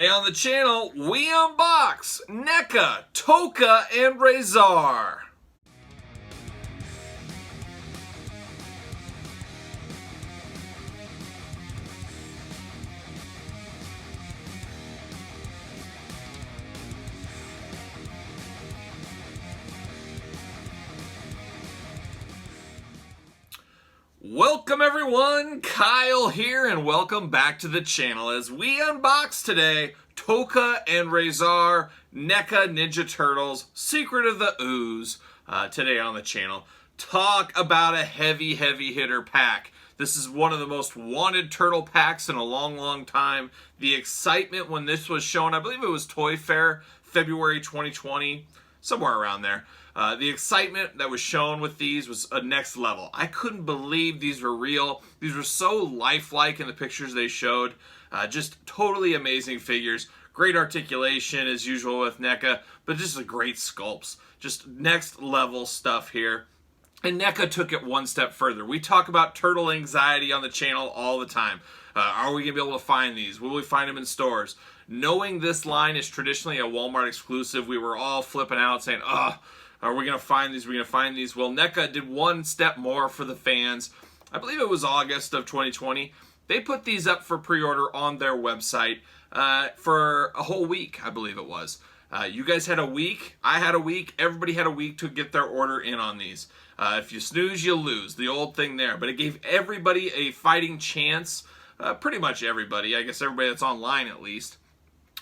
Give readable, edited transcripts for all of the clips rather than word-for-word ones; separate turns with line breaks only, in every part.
Today on the channel, we unbox NECA, Tokka, and Rezhar. Welcome everyone, Kyle here, and welcome back to the channel as we unbox today Tokka and Rezhar NECA Ninja Turtles Secret of the Ooze. Today on the channel, talk about a heavy hitter pack. This is one of the most wanted turtle packs in a long time. The excitement when this was shown, I believe it was Toy Fair, February 2020, somewhere around there. The excitement that was shown with these was a next level. I couldn't believe these were real. These were so lifelike in the pictures they showed. Just totally amazing figures. Great articulation as usual with NECA, but just a great sculpts. Just next level stuff here. And NECA took it one step further. We talk about turtle anxiety on the channel all the time. Are we going to be able to find these? Will we find them in stores? Knowing this line is traditionally a Walmart exclusive, we were all flipping out saying, are we going to find these? We're going to find these. Well, NECA did one step more for the fans. I believe it was August of 2020. They put these up for pre-order on their website for a whole week, I believe it was. You guys had a week. I had a week. Everybody had a week to get their order in on these. If you snooze, you lose. The old thing there. But it gave everybody a fighting chance. Pretty much everybody. I guess everybody that's online at least.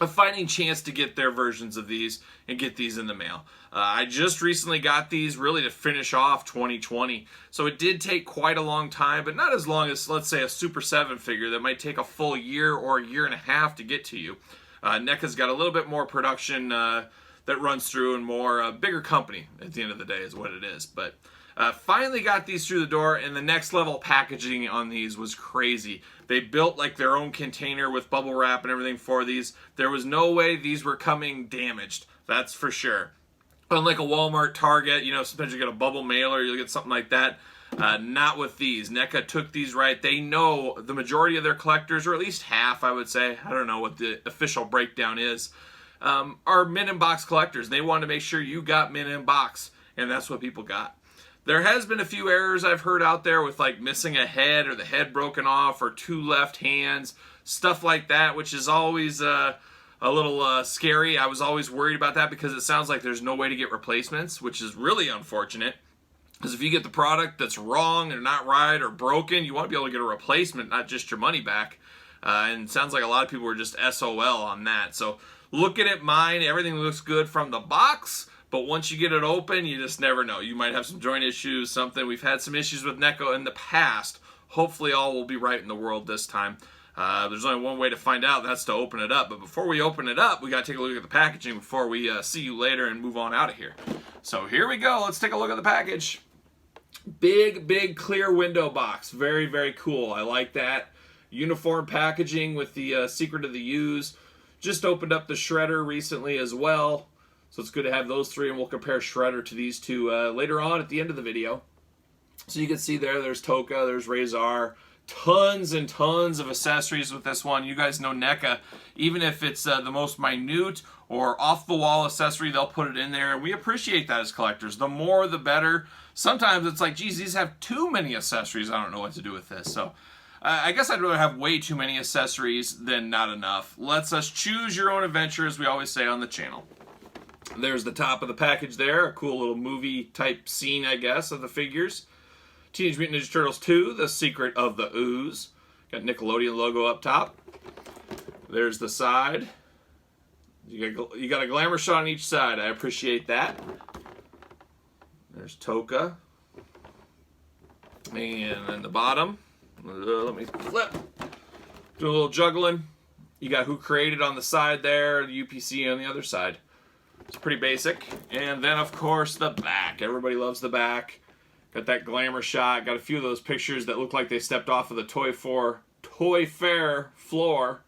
A fighting chance to get their versions of these and get these in the mail. I just recently got these really to finish off 2020. So it did take quite a long time, but not as long as, let's say, a Super 7 figure that might take a full year or a year and a half to get to you. NECA's got a little bit more production that runs through and more bigger company at the end of the day is what it is. But finally got these through the door, and the next level packaging on these was crazy. They built like their own container with bubble wrap and everything for these. There was no way these were coming damaged, that's for sure. Unlike a Walmart, Target, you know, sometimes you get a bubble mailer, you'll get something like that. Not with these. NECA took these right. They know the majority of their collectors, or at least half, I would say, I don't know what the official breakdown is, are mint-in-box collectors. They wanted to make sure you got mint-in-box, and that's what people got. There has been a few errors I've heard out there with like missing a head or the head broken off or two left hands, stuff like that, which is always a little scary. I was always worried about that because it sounds like there's no way to get replacements, which is really unfortunate. Because if you get the product that's wrong or not right or broken, you want to be able to get a replacement, not just your money back. And it sounds like a lot of people were just SOL on that. So looking at mine, everything looks good from the box. But once you get it open, you just never know. You might have some joint issues, something. We've had some issues with NECA in the past. Hopefully all will be right in the world this time. There's only one way to find out, that's to open it up. But before we open it up, we got to take a look at the packaging before we see you later and move on out of here. So here we go. Let's take a look at the package. Big clear window box. Very cool. I like that. Uniform packaging with the Secret of the Ooze. Just opened up the Shredder recently as well. So it's good to have those three, and we'll compare Shredder to these two later on at the end of the video. So you can see there's Tokka, there's Rezhar. Tons and tons of accessories with this one. You guys know NECA, even if it's the most minute or off-the-wall accessory, they'll put it in there. And we appreciate that as collectors. The more, the better. Sometimes it's like, geez, these have too many accessories. I don't know what to do with this. So I guess I'd rather have way too many accessories than not enough. Let's us choose your own adventure, as we always say on the channel. There's the top of the package there, a cool little movie type scene, I guess, of the figures. Teenage Mutant Ninja Turtles 2, The Secret of the Ooze. Got Nickelodeon logo up top. There's the side. You got a glamour shot on each side. I appreciate that. There's Tokka. And then the bottom. Let me flip. Do a little juggling. You got Who Created on the side there, the UPC on the other side. It's pretty basic. And then, of course, the back. Everybody loves the back. Got that glamour shot. Got a few of those pictures that look like they stepped off of the Toy Fair floor.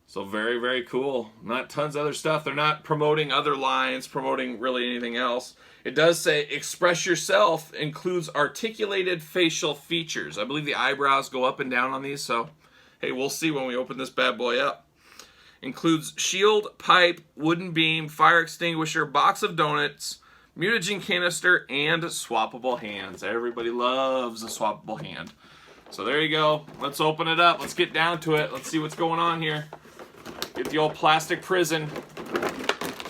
So very cool. Not tons of other stuff. They're not promoting other lines, promoting really anything else. It does say, express yourself includes articulated facial features. I believe the eyebrows go up and down on these, so hey, we'll see when we open this bad boy up. Includes shield, pipe, wooden beam, fire extinguisher, box of donuts, mutagen canister, and swappable hands. Everybody loves a swappable hand. So there you go. Let's open it up. Let's get down to it. Let's see what's going on here. Get the old plastic prison.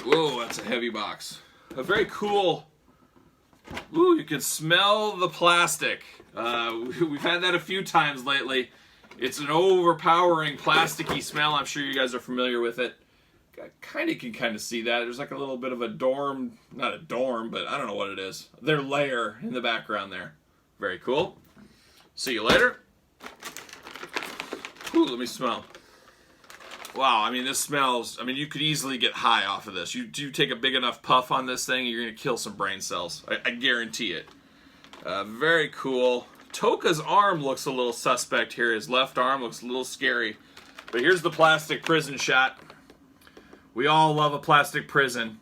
Whoa, that's a heavy box. A very cool. Ooh, you can smell the plastic. We've had that a few times lately. It's an overpowering plasticky smell. I'm sure you guys are familiar with it. I can see that. There's like a little bit of a dorm, not a dorm, but I don't know what it is. Their layer in the background there. Very cool. See you later. Ooh, let me smell. Wow, I mean, this smells, I mean, you could easily get high off of this. You take a big enough puff on this thing, you're going to kill some brain cells. I guarantee it. Very cool. Tokka's arm looks a little suspect here. His left arm looks a little scary. But here's the plastic prison shot. We all love a plastic prison.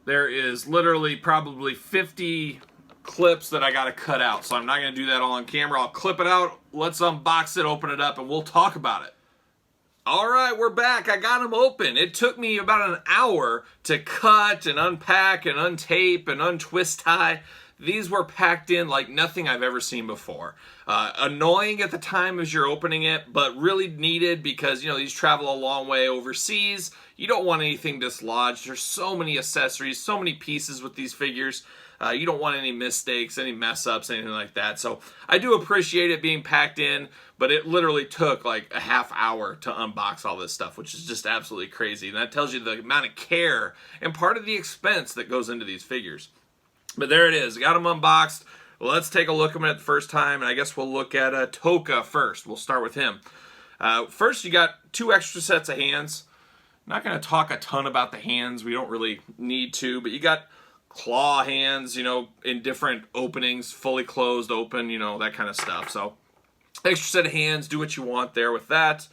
There is literally probably 50 clips that I got to cut out. So I'm not going to do that all on camera. I'll clip it out. Let's unbox it, open it up, and we'll talk about it. All right, we're back. I got them open. It took me about an hour to cut and unpack and untape and untwist tie. These were packed in like nothing I've ever seen before. Annoying at the time as you're opening it, but really needed because, you know, these travel a long way overseas. You don't want anything dislodged. There's so many accessories, so many pieces with these figures. You don't want any mistakes, any mess ups, anything like that. So I do appreciate it being packed in, but it literally took like a half hour to unbox all this stuff, which is just absolutely crazy. And that tells you the amount of care and part of the expense that goes into these figures. But there it is. Got them unboxed. Let's take a look at them at the first time, and I guess we'll look at Tokka first. We'll start with him. First, you got 2 extra sets of hands. Not going to talk a ton about the hands. We don't really need to, but you got claw hands, you know, in different openings, fully closed, open, you know, that kind of stuff. So, extra set of hands. Do what you want there with that.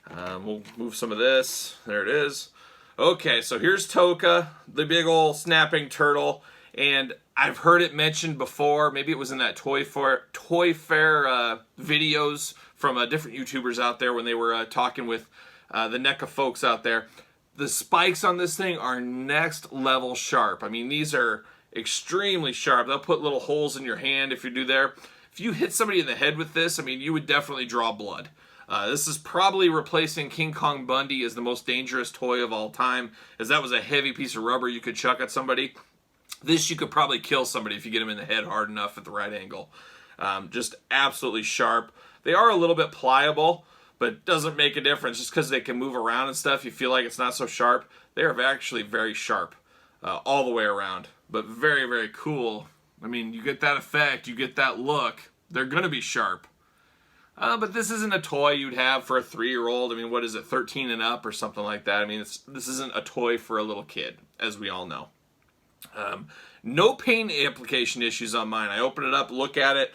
We'll move some of this. There it is. Okay, so here's Tokka, the big old snapping turtle. And I've heard it mentioned before. Maybe it was in that Toy Fair videos from different YouTubers out there when they were talking with the NECA folks out there. The spikes on this thing are next level sharp. I mean, these are extremely sharp. They'll put little holes in your hand if you do there. If you hit somebody in the head with this, I mean, you would definitely draw blood. This is probably replacing King Kong Bundy as the most dangerous toy of all time, as that was a heavy piece of rubber you could chuck at somebody. This you could probably kill somebody if you get them in the head hard enough at the right angle. Just absolutely sharp. They are a little bit pliable, but it doesn't make a difference. Just because they can move around and stuff, you feel like it's not so sharp. They are actually very sharp all the way around, but very, very cool. I mean, you get that effect, you get that look. They're going to be sharp. But this isn't a toy you'd have for a 3-year-old. I mean, what is it, 13 and up or something like that? I mean, this isn't a toy for a little kid, as we all know. No paint application issues on mine. I open it up, look at it.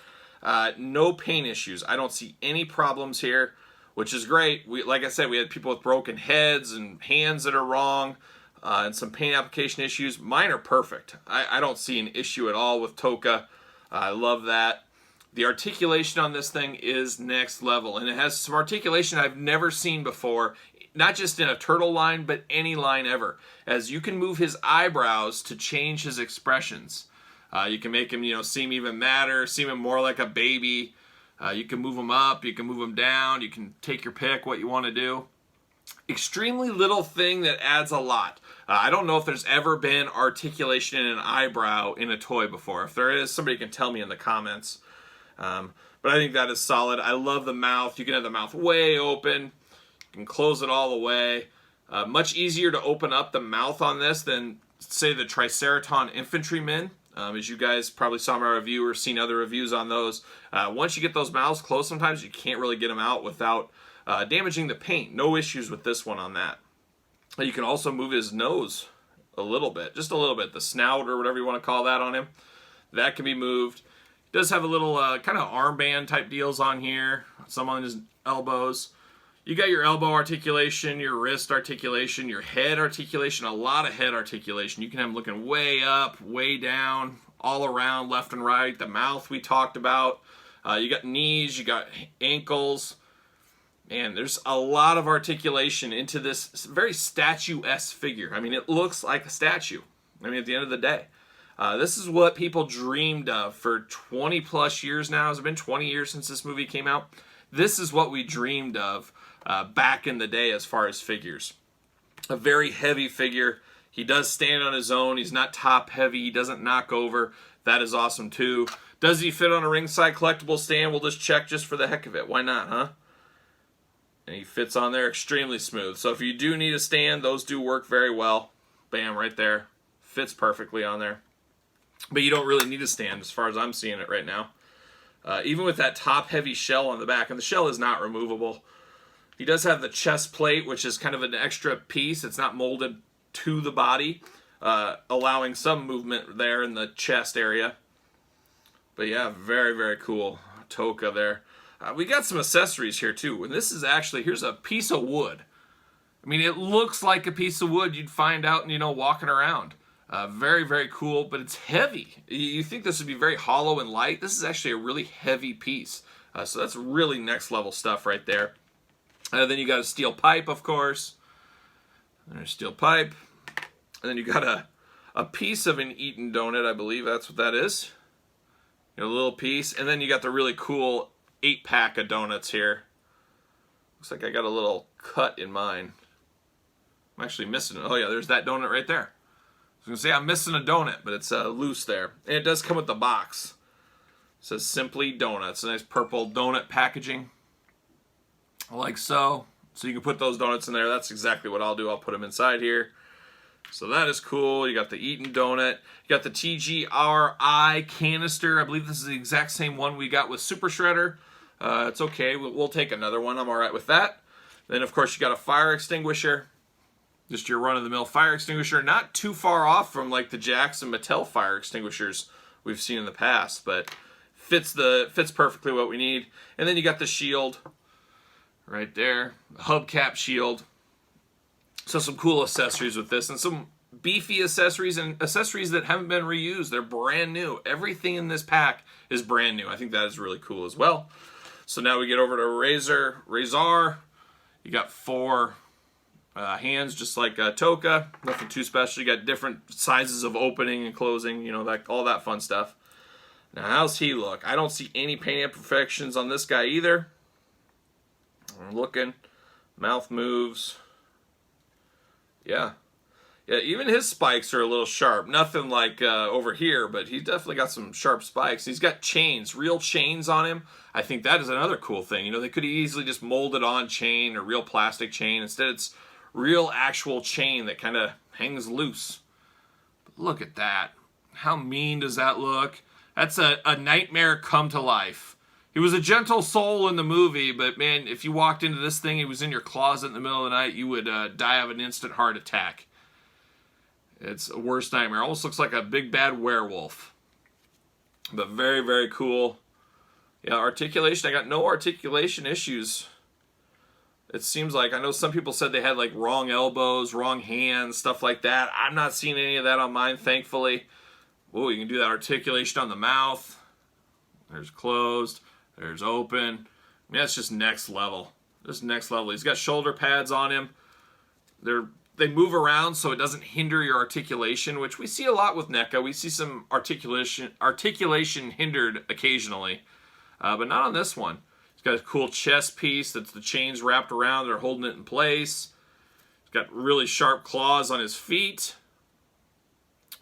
No paint issues. I don't see any problems here, which is great. Like I said, we had people with broken heads and hands that are wrong, and some paint application issues. Mine are perfect. I don't see an issue at all with Tokka. I love that. The articulation on this thing is next level, and it has some articulation I've never seen before. Not just in a turtle line, but any line ever. As you can move his eyebrows to change his expressions. You can make him, you know, seem even madder, seem him more like a baby. You can move him up, you can move him down, you can take your pick what you want to do. Extremely little thing that adds a lot. I don't know if there's ever been articulation in an eyebrow in a toy before. If there is, somebody can tell me in the comments. But I think that is solid. I love the mouth. You can have the mouth way open. You can close it all the way. Much easier to open up the mouth on this than, say, the Triceraton Infantrymen. As you guys probably saw my review or seen other reviews on those. Once you get those mouths closed, sometimes you can't really get them out without damaging the paint. No issues with this one on that. You can also move his nose a little bit, just a little bit. The snout or whatever you want to call that on him. That can be moved. He does have a little kind of armband type deals on here. Some on his elbows. You got your elbow articulation, your wrist articulation, your head articulation, a lot of head articulation. You can have him looking way up, way down, all around, left and right. The mouth we talked about. You got knees, you got ankles. And there's a lot of articulation into this very statue-esque figure. I mean, it looks like a statue. I mean, at the end of the day. This is what people dreamed of for 20 plus years now. It's been 20 years since this movie came out. This is what we dreamed of back in the day as far as figures. A very heavy figure. He does stand on his own. He's not top heavy. He doesn't knock over. That is awesome too. Does he fit on a ringside collectible stand? We'll just check just for the heck of it. Why not, huh? And he fits on there extremely smooth. So if you do need a stand, those do work very well. Bam, right there. Fits perfectly on there. But you don't really need a stand as far as I'm seeing it right now. Even with that top-heavy shell on the back, and the shell is not removable. He does have the chest plate, which is kind of an extra piece. It's not molded to the body, allowing some movement there in the chest area. But yeah, very, very cool. Tokka there. We got some accessories here too. And this is actually, here's a piece of wood. I mean, it looks like a piece of wood you'd find out, walking around. Very, very cool, but it's heavy. You think this would be very hollow and light. This is actually a really heavy piece. So that's really next level stuff right there. Then you got a steel pipe, of course. There's steel pipe. And then you got a piece of an eaten donut, I believe that's what that is. A little piece. And then you got the really cool 8-pack of donuts here. Looks like I got a little cut in mine. I'm actually missing it. Oh yeah, there's that donut right there. I was going to say I'm missing a donut, but it's loose there. And it does come with the box. It says Simply Donuts. Nice purple donut packaging. Like so. So you can put those donuts in there. That's exactly what I'll do. I'll put them inside here. So that is cool. You got the Eaten Donut. You got the TGRI canister. I believe this is the exact same one we got with Super Shredder. It's okay. We'll take another one. I'm all right with that. Then, of course, you got a fire extinguisher. Just your run-of-the-mill fire extinguisher. Not too far off from like the Jackson Mattel fire extinguishers we've seen in the past, but fits perfectly what we need. And then you got the shield right there, hubcap shield. So some cool accessories with this, and some beefy accessories, and accessories that haven't been reused. They're brand new. Everything in this pack is brand new. I think that is really cool as well. So now we get over to Rezhar. You got 4 hands, just like Tokka. Nothing too special. You got different sizes of opening and closing, all that fun stuff. Now, how's he look? I don't see any paint imperfections on this guy either. I'm looking. Mouth moves. Yeah, even his spikes are a little sharp. Nothing like over here, but he's definitely got some sharp spikes. He's got chains, real chains on him. I think that is another cool thing. They could easily just mold it on chain or real plastic chain. Instead, it's real actual chain that kind of hangs loose. But look at that. How mean does that look? That's a nightmare come to life. He was a gentle soul in the movie, but man, if you walked into this thing, he was in your closet in the middle of the night, you would die of an instant heart attack. It's a worst nightmare. Almost looks like a big bad werewolf. But very, very cool. Yeah, articulation. I got no articulation issues. It seems like, I know some people said they had like wrong elbows, wrong hands, stuff like that. I'm not seeing any of that on mine, thankfully. Oh, you can do that articulation on the mouth. There's closed. There's open. I mean, that's just next level. Just next level. He's got shoulder pads on him. They move around so it doesn't hinder your articulation, which we see a lot with NECA. We see some articulation hindered occasionally, but not on this one. He's got a cool chest piece that's the chains wrapped around. They're holding it in place. He's got really sharp claws on his feet.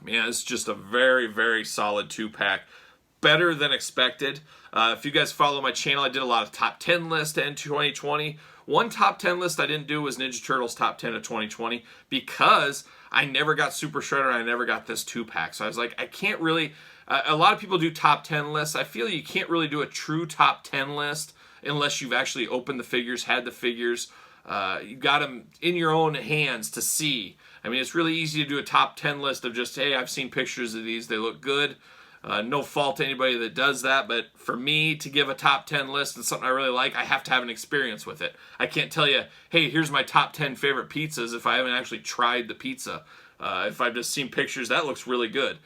Man, it's just a very, very solid 2-pack. Better than expected. If you guys follow my channel, I did a lot of top 10 lists in 2020. One top 10 list I didn't do was Ninja Turtles top 10 of 2020 because I never got Super Shredder and I never got this 2-pack. So I was like, I can't really... a lot of people do top 10 lists. I feel you can't really do a true top 10 list unless you've actually opened the figures, had the figures. You got them in your own hands to see. I mean, it's really easy to do a top 10 list of just, hey, I've seen pictures of these. They look good. No fault to anybody that does that, but for me to give a top 10 list and something I really like, I have to have an experience with it. I can't tell you, hey, here's my top 10 favorite pizzas if I haven't actually tried the pizza. If I've just seen pictures, that looks really good.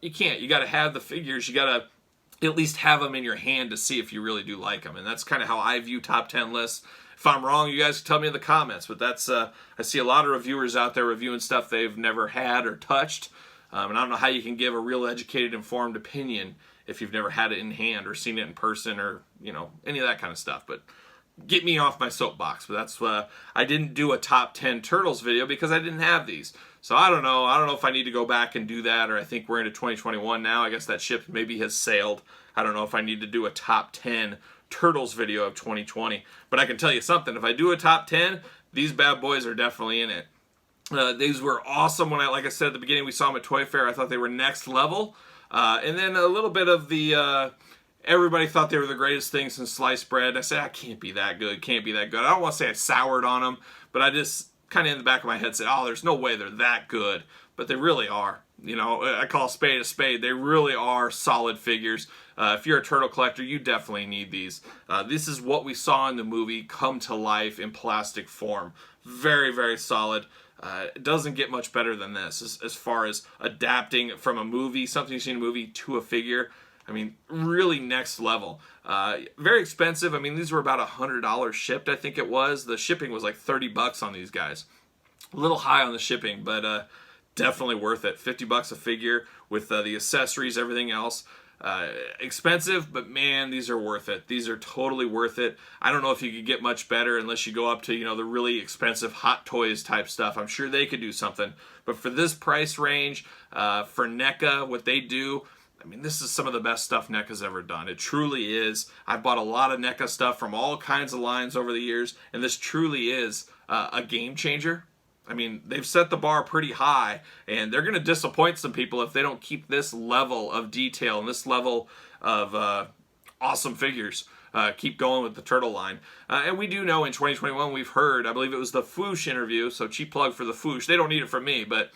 You can't. You got to have the figures. You got to at least have them in your hand to see if you really do like them. And that's kind of how I view top 10 lists. If I'm wrong, you guys can tell me in the comments. But that's I see a lot of reviewers out there reviewing stuff they've never had or touched. And I don't know how you can give a real educated, informed opinion if you've never had it in hand or seen it in person or, you know, any of that kind of stuff. But get me off my soapbox. But that's I didn't do a top 10 turtles video because I didn't have these. So I don't know. I don't know if I need to go back and do that, or I think we're into 2021 now. I guess that ship maybe has sailed. I don't know if I need to do a top 10 turtles video of 2020. But I can tell you something. If I do a top 10, these bad boys are definitely in it. These were awesome when like I said at the beginning, we saw them at Toy Fair. I thought they were next level. And then a little bit of the, everybody thought they were the greatest thing since sliced bread. I said, I can't be that good, can't be that good. I don't want to say I soured on them, but I just kind of in the back of my head said, oh, there's no way they're that good. But they really are. You know, I call a spade. They really are solid figures. If you're a turtle collector, you definitely need these. This is what we saw in the movie come to life in plastic form. Very, very solid. It doesn't get much better than this as far as adapting from a movie, something you've seen in a movie, to a figure. I mean, really next level. Very expensive. I mean, these were about $100 shipped, I think it was. The shipping was like 30 bucks on these guys. A little high on the shipping, but definitely worth it. 50 bucks a figure with the accessories, everything else. Expensive, but man, these are worth it. These are totally worth it. I don't know if you could get much better unless you go up to, you know, the really expensive Hot Toys type stuff. I'm sure they could do something. But for this price range, for NECA, what they do, I mean, this is some of the best stuff NECA's ever done. It truly is. I've bought a lot of NECA stuff from all kinds of lines over the years, and this truly is a game changer. I mean, they've set the bar pretty high, and they're going to disappoint some people if they don't keep this level of detail and this level of awesome figures. Keep going with the turtle line. And we do know in 2021, we've heard, I believe it was the Foosh interview, so cheap plug for the Foosh. They don't need it from me, but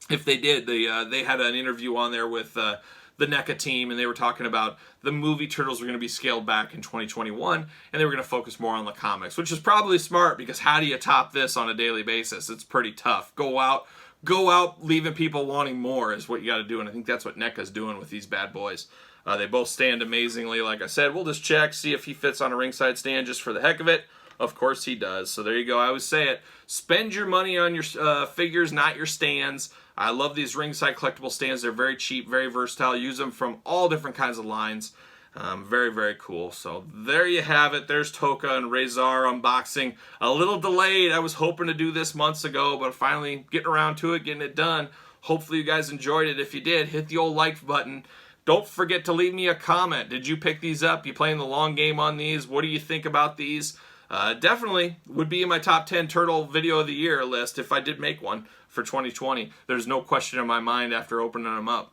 if they did, they had an interview on there with the NECA team, and they were talking about the movie Turtles were going to be scaled back in 2021, and they were going to focus more on the comics, which is probably smart, because how do you top this on a daily basis? It's pretty tough. Go out leaving people wanting more is what you got to do, and I think that's what NECA's doing with these bad boys. They both stand amazingly. Like I said, we'll just check, see if he fits on a ringside stand just for the heck of it. Of course he does. So there you go. I always say it. Spend your money on your figures, not your stands. I love these ringside collectible stands. They're very cheap, very versatile. Use them from all different kinds of lines. Very, very cool. So there you have it. There's Tokka and Rezhar unboxing. A little delayed. I was hoping to do this months ago, but finally getting around to it, getting it done. Hopefully you guys enjoyed it. If you did, hit the old like button. Don't forget to leave me a comment. Did you pick these up? You playing the long game on these? What do you think about these? Definitely would be in my top 10 turtle video of the year list if I did make one for 2020. There's no question in my mind after opening them up.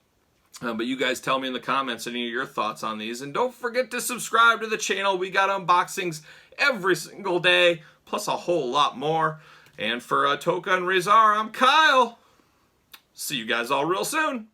But you guys tell me in the comments any of your thoughts on these. And don't forget to subscribe to the channel. We got unboxings every single day, plus a whole lot more. And for Tokka and Rezhar, I'm Kyle. See you guys all real soon.